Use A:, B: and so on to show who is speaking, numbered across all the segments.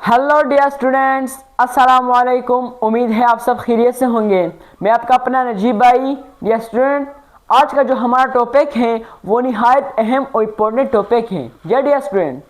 A: Hello dear students, अस्सलाम वालेकुम। उम्मीद है आप सब खैरियत से होंगे। मैं आपका अपना नजीब भाई। डियर स्टूडेंट, आज का जो हमारा टॉपिक है वो निहायत अहम और इम्पोर्टेंट टॉपिक है। जी डियर स्टूडेंट,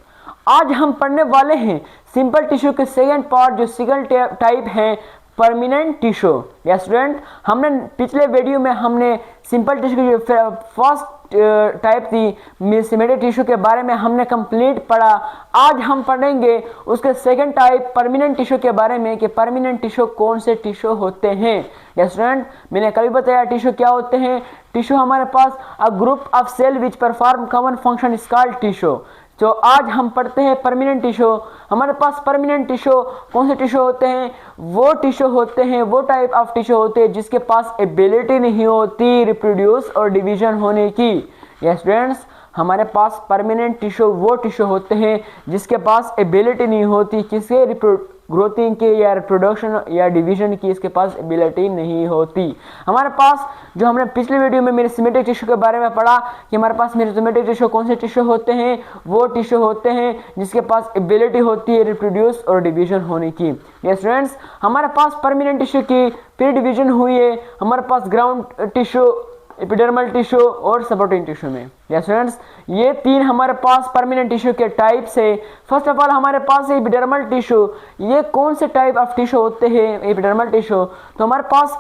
A: आज हम पढ़ने वाले हैं सिंपल टिश्यू के सेकंड पार्ट, जो सेकंड टाइप है परमानेंट टिश्यू। डियर स्टूडेंट, हमने पिछले वीडियो में हमने सिंपल टिश्यू की जो फर्स्ट टाइप थी सिमेट्रिक टिश्यू के बारे में हमने कंप्लीट पढ़ा। आज हम पढ़ेंगे उसके सेकंड टाइप परमानेंट टिश्यू के बारे में कि परमानेंट टिश्यू कौन से टिश्यू होते हैं। स्टूडेंट, मैंने कभी बताया टिश्यू क्या होते हैं। टिश्यू हमारे पास a group of cell which perform common function is called tissue. तो आज हम पढ़ते हैं परमानेंट टिश्यू। हमारे पास परमानेंट टिश्यू कौन से टिश्यू होते हैं? वो टिश्यू होते हैं, वो टाइप ऑफ टिश्यू होते हैं जिसके पास एबिलिटी नहीं होती रिप्रोड्यूस और डिवीजन होने की। यस स्टूडेंट्स, हमारे पास परमानेंट टिश्यू वो टिश्यू होते हैं जिसके पास एबिलिटी नहीं होती किसी ग्रोथिंग की या रिप्रोडक्शन या डिवीजन की, इसके पास एबिलिटी नहीं होती। हमारे पास जो हमने पिछले वीडियो में मेरिस्टेमेटिक टिश्यू के बारे में पढ़ा कि हमारे पास मेरिस्टेमेटिक टिश्यू कौन से टिश्यू होते हैं? वो टिश्यू होते हैं जिसके पास एबिलिटी होती है रिप्रोड्यूस और डिवीजन होने की। ये स्टूडेंट्स, हमारे पास परमानेंट टिश्यू की फिर डिवीजन हुई है हमारे पास ग्राउंड टिश्यू, एपिडर्मल टिश्यू और सपोर्टिंग टिश्यू में। यस स्टूडेंट्स, ये तीन हमारे पास परमानेंट टिश्यू के टाइप्स है। फर्स्ट ऑफ ऑल हमारे पास है एपिडर्मल टिश्यू। ये कौन से टाइप ऑफ टिश्यू होते हैं एपिडर्मल टिश्यू? तो हमारे पास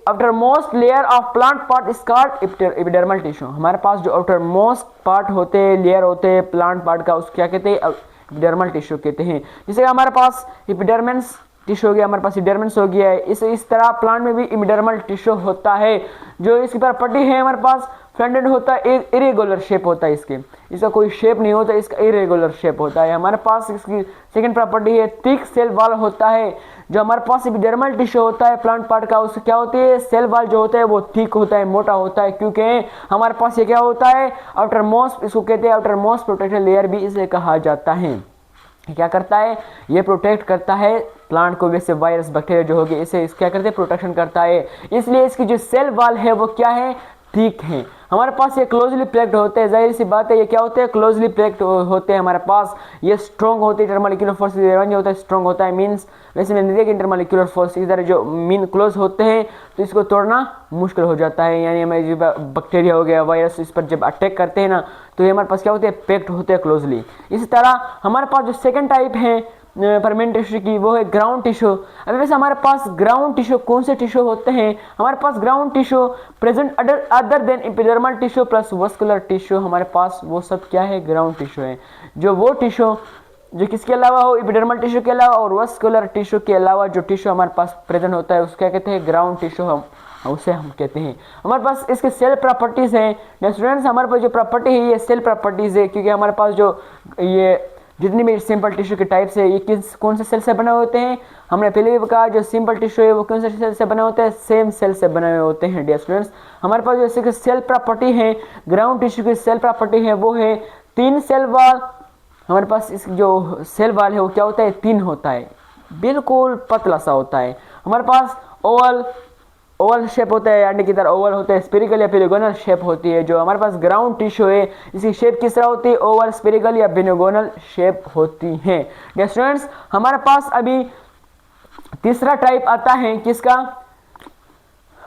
A: after most layer of plant part is called epidermal tissue. हमारे पास जो आफ्टर मोस्ट पार्ट होते हैं, लेयर होते हैं प्लांट पार्ट का, उसको क्या कहते हैं? एपिडर्मल टिश्यू कहते हैं। जैसे हमारे पास एपिडर्मिस टिश्यू हो गया, हमारे पास एपिडर्मिस हो गया है। इस तरह प्लांट में भी एपिडर्मल टिश्यू होता है। जो इसकी प्रॉपर्टी है हमारे पास फ्रेंडेड होता है, इरेगुलर शेप होता है। इसका कोई शेप नहीं होता, इसका इरेगुलर शेप होता है। हमारे पास इसकी सेकंड प्रॉपर्टी है थिक सेल वॉल होता है। जो हमारे पास एपिडर्मल टिश्यू होता है प्लांट पार्ट का, उससे क्या होती है? सेल वॉल जो होता है वो थिक होता है, मोटा होता है, क्योंकि हमारे पास ये क्या होता है? आउटर मोस्ट, इसको कहते हैं आउटर मोस्ट प्रोटेक्टेड लेयर भी इसे कहा जाता है। क्या करता है? ये प्रोटेक्ट करता है प्लांट को, वैसे वायरस बैक्टीरिया जो होगी इसे क्या करते हैं? प्रोटेक्शन करता है। इसलिए इसकी जो सेल वॉल है वो क्या है? ठीक है। हमारे पास ये क्लोजली पैक्ड होते हैं। जाहिर सी बात है ये क्या होते हैं? क्लोजली पैक्ड होते हैं। हमारे पास ये स्ट्रॉन्ग होते हैं। इंटरमॉलिक्यूलर फोर्स होता है, स्ट्रॉन्ग होता है, मीन्स वैसे मैंने देखिए इंटरमॉलिक्यूलर फोर्स इधर जो मीन क्लोज होते हैं तो इसको तोड़ना मुश्किल हो जाता है। यानी हमारे जो बैक्टीरिया हो गया, वायरस, इस पर जब अटैक करते हैं ना तो ये हमारे पास क्या होते हैं? पैक्ड होते हैं क्लोजली। इसी तरह हमारे पास जो सेकेंड टाइप है परमानेंट टिश्यू की वो है ग्राउंड टिश्यू। अभी वैसे हमारे पास ग्राउंड टिश्यू कौन से टिश्यू होते हैं? हमारे पास ground tissue present other than epidermal tissue plus vascular tissue, हमारे पास वो सब क्या है? ग्राउंड टिश्यू है। जो वो टिश्यू जो किसके अलावा हो? एपिडर्मल टिश्यू के अलावा और वस्कुलर टिश्यू के अलावा जो टिश्यू हमारे पास प्रेजेंट होता है उसको क्या कहते हैं? ग्राउंड टिश्यू हम उसे हम कहते हैं। हमारे पास इसके सेल प्रॉपर्टीज हैं। स्टूडेंट्स, हमारे पास जो प्रॉपर्टी है ये सेल प्रॉपर्टीज है, क्योंकि हमारे पास जो ये जितनी भी सिंपल टिश्यू के टाइप्स है ये कौन से सेल से बने होते हैं? हमने पहले भी कहा जो सिंपल टिश्यू है वो कौन से सेल से बने होते हैं? सेम सेल से बने हुए होते हैं। डियर स्टूडेंट्स, हमारे पास जो सेल प्रॉपर्टी है ग्राउंड टिश्यू की सेल प्रॉपर्टी है वो है 3 सेल वॉल। हमारे पास इस जो सेल वॉल है वो क्या होता है? 3 होता है, बिल्कुल पतला सा होता है। हमारे पास ओवल शेप होता है, अंडे की तरह ओवल होता है। स्पेरिकल या पेलिगोनल शेप होती है। जो हमारे पास ग्राउंड टिश्यू है इसकी शेप किस तरह होती है? ओवल, स्पेरिकल या पेलिगोनल शेप होती है। डियर स्टूडेंट्स, हमारे पास अभी तीसरा टाइप आता है किसका?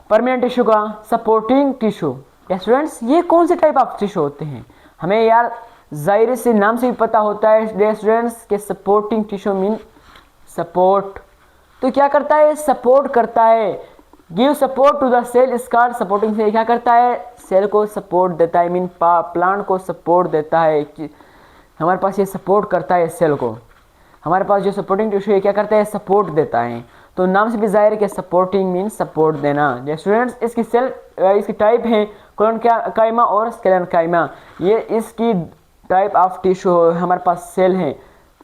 A: परमानेंट टिश्यू का, सपोर्टिंग टिश्यू। डियर स्टूडेंट्स, ये कौन से टाइप ऑफ टिश्यू होते हैं? हमें यार जाहिर से नाम से भी पता होता है डियर स्टूडेंट्स के सपोर्टिंग टिश्यू मीन सपोर्ट। तो क्या करता है? सपोर्ट करता है। Give support to the cell is called supporting cell. क्या करता है? सेल को सपोर्ट देता है, मीन प्लांट को सपोर्ट देता है कि हमारे पास ये सपोर्ट करता है सेल को। हमारे पास जो सपोर्टिंग टिश्यू है क्या करता है? सपोर्ट देता है। तो नाम से भी जाहिर है कि सपोर्टिंग मीन सपोर्ट देना। स्टूडेंट्स, इसकी सेल इसकी टाइप है कोलोनकाइमा और स्केलेनकाइमा। ये इसकी टाइप ऑफ टिश्यू हमारे पास सेल है।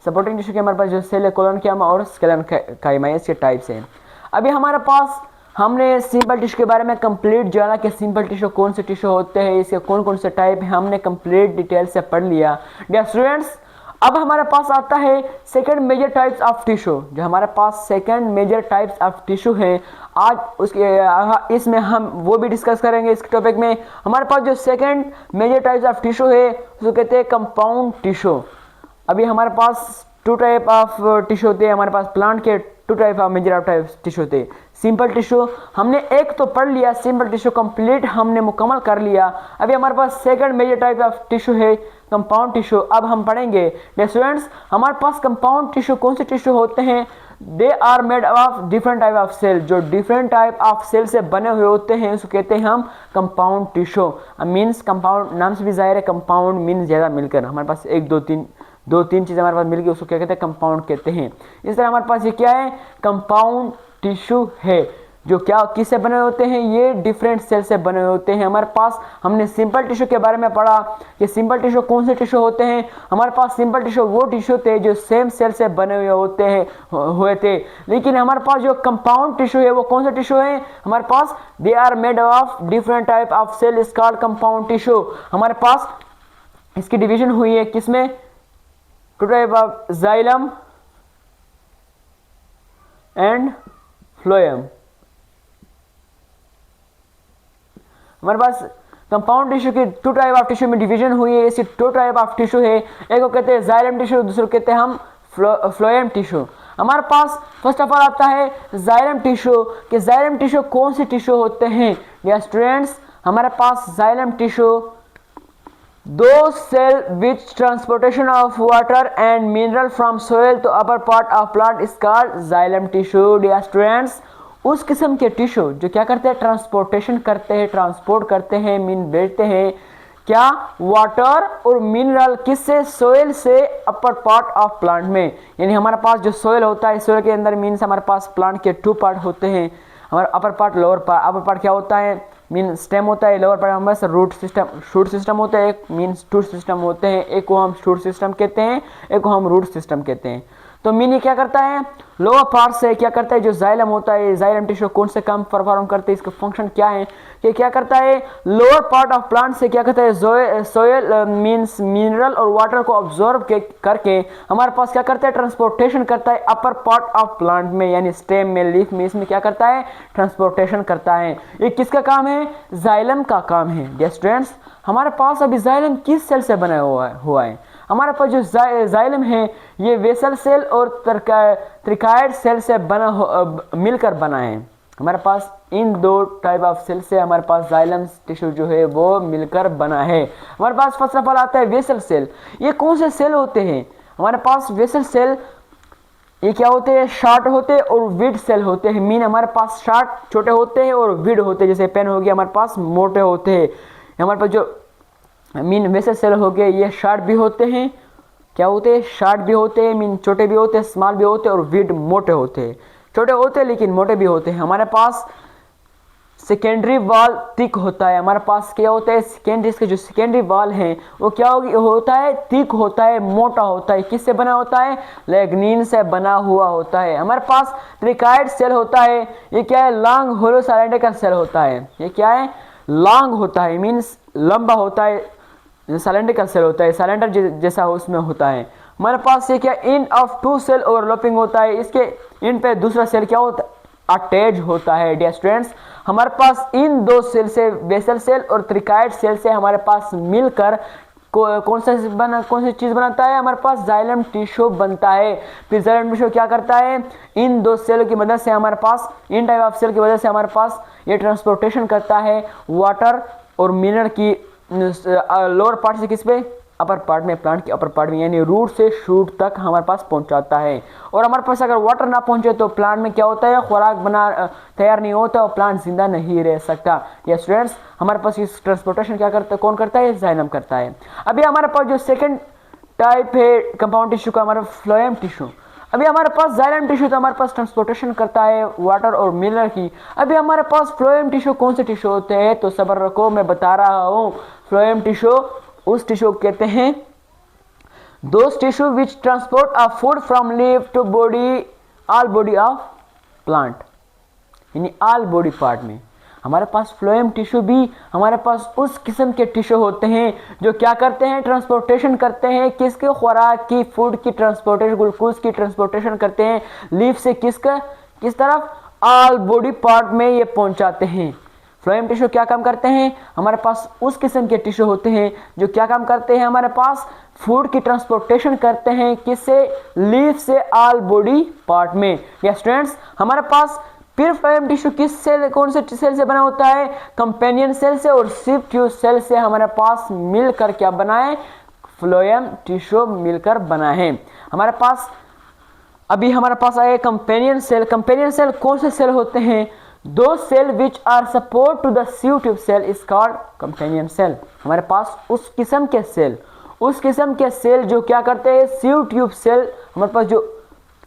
A: सपोर्टिंग टिश्यू के हमारे पास जो सेल है कोलोनकाइमा और स्केलेनकाइमा, इसके टाइप्स हैं। अभी हमारे पास हमने सिंपल टिश्यू के बारे में कंप्लीट जाना कि सिंपल टिश्यू कौन से टिश्यू होते हैं, इसके कौन कौन से टाइप है, हमने कंप्लीट डिटेल से पढ़ लिया। डियर स्टूडेंट्स, अब हमारे पास आता है second major types of tissue. जो हमारे पास second major types of tissue है आज उसके इसमें हम वो भी डिस्कस करेंगे। इस टॉपिक में हमारे पास जो second major types of tissue है उसको कहते हैं कंपाउंड टिश्यू। अभी हमारे पास टू टाइप ऑफ टिश्यू होते हैं हमारे पास प्लांट के, two type of major of type tissue होते हैं। सिंपल टिश्यू हमने एक तो पढ़ लिया, सिंपल टिश्यू कंप्लीट हमने मुकम्मल कर लिया। अभी हमारे पास second major type of tissue है कंपाउंड टिश्यू। अब हम पढ़ेंगे स्टूडेंट्स हमारे पास कंपाउंड टिश्यू कौन से टिश्यू होते हैं, they are made of different type of cell, जो डिफरेंट टाइप ऑफ सेल से बने हुए होते हैं उसको कहते हैं हम कंपाउंड टिश्यू। मीन्स कंपाउंड नाम से भी जाहिर है, कंपाउंड मीन्स ज़्यादा मिलकर, हमारे पास एक दो तीन चीज़ें हमारे पास मिलकर उसको क्या कहते हैं कंपाउंड कहते हैं। इस तरह हमारे पास ये क्या है कंपाउंड टिश्यू है, जो क्या किससे बने होते हैं, ये डिफरेंट सेल से बने होते हैं। हमारे पास हमने सिंपल टिश्यू के बारे में पढ़ा कि सिंपल टिश्यू कौन से टिश्यू होते हैं, हमारे पास सिंपल टिश्यू वो टिश्यू थे जो सेम सेल से बने हुए हुए थे। लेकिन हमारे पास जो कंपाउंड टिश्यू है वो कौन सा टिश्यू है, हमारे पास they are made of different type of cell is called compound tissue. हमारे पास इसकी डिवीजन हुई है किसमें, two type of xylem and phloem. हमारे पास कंपाउंड टिश्यू की टू टाइप ऑफ टिश्यू में डिवीजन हुई है। इसी टू टाइप ऑफ टिश्यू है, एक को कहते हैं जाइलम टिश्यू, दूसरे को कहते हैं हम फ्लोएम टिश्यू। हमारे पास फर्स्ट ऑफ ऑल आता है जाइलम टिश्यू कि जाइलम टिश्यू कौन से टिश्यू होते हैं। डियर स्टूडेंट्स हमारे पास जाइलम टिश्यू दो cell which transportation of water and mineral from soil to upper part of plant is called xylem tissue. Dear students उस किस्म के टिश्यू जो क्या करते हैं ट्रांसपोर्टेशन करते हैं, ट्रांसपोर्ट करते हैं, मीन भेजते हैं क्या वाटर और मिनरल किससे, सोइल से अपर पार्ट ऑफ प्लांट में। यानी हमारे पास जो सोइल होता है, सोइल के अंदर मीन्स हमारे पास प्लांट के टू पार्ट होते हैं, हमारा upper part lower part. Upper part क्या होता है, मीन स्टेम होता है, लोअर पार्ट हमारे पास रूट सिस्टम शूट सिस्टम होता है, एक मीन्स टू सिस्टम होते हैं, एक को हम शूट सिस्टम कहते हैं, एक को हम रूट सिस्टम कहते हैं। तो मीन ये क्या करता है, लोअर पार्ट से क्या करता है, जो जाइलम होता है, जाइलम टिश्यू कौन से काम परफॉर्म करते हैं, इसका फंक्शन क्या है कि क्या करता है, लोअर पार्ट ऑफ प्लांट से क्या करता है सोयल मीन्स मिनरल और वाटर को ऑब्जॉर्व करके हमारे पास क्या करता है ट्रांसपोर्टेशन करता है अपर पार्ट ऑफ प्लांट में, यानी स्टेम में, लीफ में, इसमें क्या करता है ट्रांसपोर्टेशन करता है। ये किसका काम है, जाइलम का काम है। डियर स्टूडेंट्स हमारे पास अभी जाइलम किस सेल से बना हुआ है, हमारे पास जो जाइलम है ये वेसल सेल और त्रिकायड सेल से मिलकर बना है। हमारे पास इन दो टाइप ऑफ सेल से हमारे पास जाइलम टिश्यू जो है वो मिलकर बना है। हमारे पास फर्स्ट ऑफ ऑल आता है वेसल सेल। ये कौन से सेल होते हैं, हमारे पास वेसल सेल ये क्या होते हैं, शॉर्ट होते हैं और विड सेल होते हैं। मीन हमारे पास शॉर्ट छोटे होते हैं और विड होते हैं, जैसे पेन हो गया हमारे पास मोटे होते हैं। हमारे पास जो मीन वेसल सेल हो गए ये शॉर्ट भी होते हैं, क्या होते हैं शॉर्ट भी होते हैं, मीन छोटे भी होते हैं, स्मॉल भी होते हैं, और विड मोटे होते हैं, छोटे होते हैं लेकिन मोटे भी होते हैं। हमारे पास सेकेंडरी वॉल थिक होता है, हमारे पास क्या होता है सेकेंडरी, इसके जो सेकेंडरी वॉल है वो क्या होता है थिक होता है, मोटा होता है। किससे बना होता है, लिग्निन से बना हुआ होता है। हमारे पास त्रिकायड सेल होता है, ये क्या है लॉन्ग होलो सिलेंडरिकल सेल होता है, ये क्या है लॉन्ग होता है, मीन्स लंबा होता है, सिलेंडरिकल सेल होता है, सिलेंडर जैसा उसमें होता है। हमारे पास ये क्या end of two cell overlapping होता है, इसके एंड पे दूसरा सेल क्या होता है अटैच होता है। डियर स्टूडेंट्स हमारे पास इन दो सेल से बेसल सेल और त्रिकायड सेल से हमारे पास मिलकर कौन सी चीज बनाता है, हमारे पास जाइलम टिश्यू बनता है। फिर जाइलम टिश्यू क्या करता है, इन दो सेल की मदद से हमारे पास इन टाइप ऑफ सेल की वजह से हमारे पास ये ट्रांसपोर्टेशन करता है वाटर और मिनरल की लोअर पार्ट से किस पे, अपर पार्ट में, प्लांट के अपर पार्ट में, यानी रूट से शूट तक हमारे पास पहुंचाता है। और हमारे पास अगर वाटर ना पहुंचे तो प्लांट में क्या होता है खुराक तैयार नहीं होता और प्लांट जिंदा नहीं रह सकता। ये स्टूडेंट्स हमारे पास इस ट्रांसपोर्टेशन क्या करता है, कौन करता है, जाइलम करता है। अभी हमारे पास जो सेकंड टाइप है कंपाउंड टिश्यू का, हमारा फ्लोएम टिश्यू। अभी हमारे पास जाइलम टिश्यू तो हमारे पास ट्रांसपोर्टेशन करता है वाटर और मिनरल की। अभी हमारे पास फ्लोएम टिश्यू कौन से टिश्यू होते हैं, तो सब्र रखो मैं बता रहा हूँ। फ्लोएम टिश्यू उस टिश्यू कहते हैं those tissue which transport a food from leaf to body, all body of plant, यानी ऑल बॉडी पार्ट में। हमारे पास फ्लोएम टिश्यू भी हमारे पास उस किस्म के टिश्यू होते हैं जो क्या करते हैं ट्रांसपोर्टेशन करते हैं किसके, खुराक की, फूड की ट्रांसपोर्टेशन, ग्लूकोज की ट्रांसपोर्टेशन करते हैं लीफ से किस तरफ, ऑल बॉडी पार्ट में ये पहुंचाते हैं। फ्लोएम टिश्यू क्या काम करते हैं, हमारे पास उस किस्म के टिश्यू होते हैं जो क्या काम करते हैं, हमारे पास फूड की ट्रांसपोर्टेशन करते हैं, किससे, लीफ से ऑल बॉडी पार्ट में। या स्टूडेंट्स हमारे पास फिर फ्लोएम टिश्यू किस सेल, कौन से सेल से बना होता है, कंपेनियन सेल से और सिप ट्यूब सेल से हमारे पास मिलकर क्या बना है, फ्लोएम टिश्यू मिलकर बना है। हमारे पास अभी हमारे पास आए कंपेनियन सेल। कंपेनियन सेल कौन से सेल होते हैं, दो cell which are support to the sieve tube cell is called companion cell. हमारे पास उस किस्म के सेल जो क्या करते हैं, सिव ट्यूब सेल, हमारे पास जो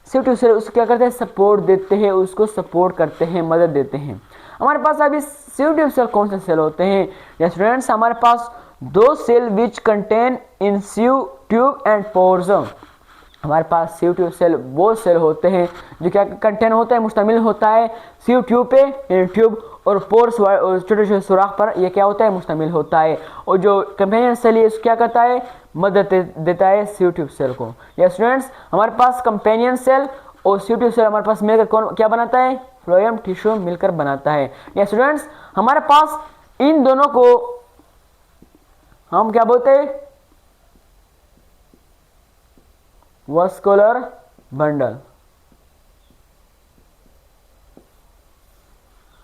A: सिव ट्यूब सेल उसको क्या करते हैं, सपोर्ट देते हैं, उसको सपोर्ट करते हैं, मदद देते हैं। हमारे पास अभी सिव ट्यूब सेल कौन से सेल होते हैं स्टूडेंट्स, हमारे पास दो cell which contain in sieve tube and pores. हमारे पास सिव ट्यूब सेल वो सेल होते हैं जो क्या कंटेन होता है, मुश्तमिल होता है सिव ट्यूब पे, ट्यूब और पोर्स छोटे छोटे सुराख पर ये क्या होता है, मुश्तमिल होता है। और जो कंपेनियन सेल है क्या करता है, मदद देता है सिव ट्यूब सेल को। या स्टूडेंट्स हमारे पास कंपेनियन सेल और सिव ट्यूब सेल हमारे पास मिलकर कौन क्या बनाता है, फ्लोएम टिश्यू मिलकर बनाता है। या स्टूडेंट्स हमारे पास इन दोनों को हम क्या बोलते हैं, वस्कुलर बंडल।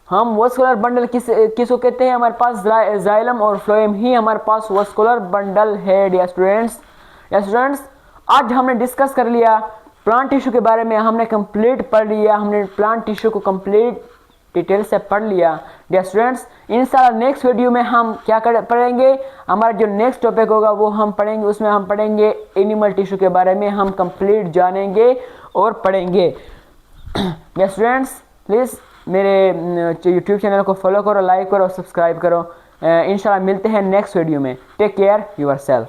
A: हम वस्कुलर बंडल किसको कहते हैं, हमारे पास जाइलम और फ्लोएम ही हमारे पास वस्कुलर बंडल है। डियर स्टूडेंट्स आज हमने डिस्कस कर लिया प्लांट टिश्यू के बारे में, हमने कंप्लीट पढ़ लिया, हमने प्लांट टिश्यू को कंप्लीट डिटेल से पढ़ लिया। डियर स्टूडेंट्स इंशाल्लाह नेक्स्ट वीडियो में हम क्या पढ़ेंगे, हमारा जो नेक्स्ट टॉपिक होगा वो हम पढ़ेंगे, उसमें हम पढ़ेंगे एनिमल टिश्यू के बारे में, हम कंप्लीट जानेंगे और पढ़ेंगे। डियर स्टूडेंट्स प्लीज़ मेरे यूट्यूब चैनल को फॉलो करो, लाइक करो, सब्सक्राइब करो। इंशाल्लाह मिलते हैं नेक्स्ट वीडियो में। Take care yourself.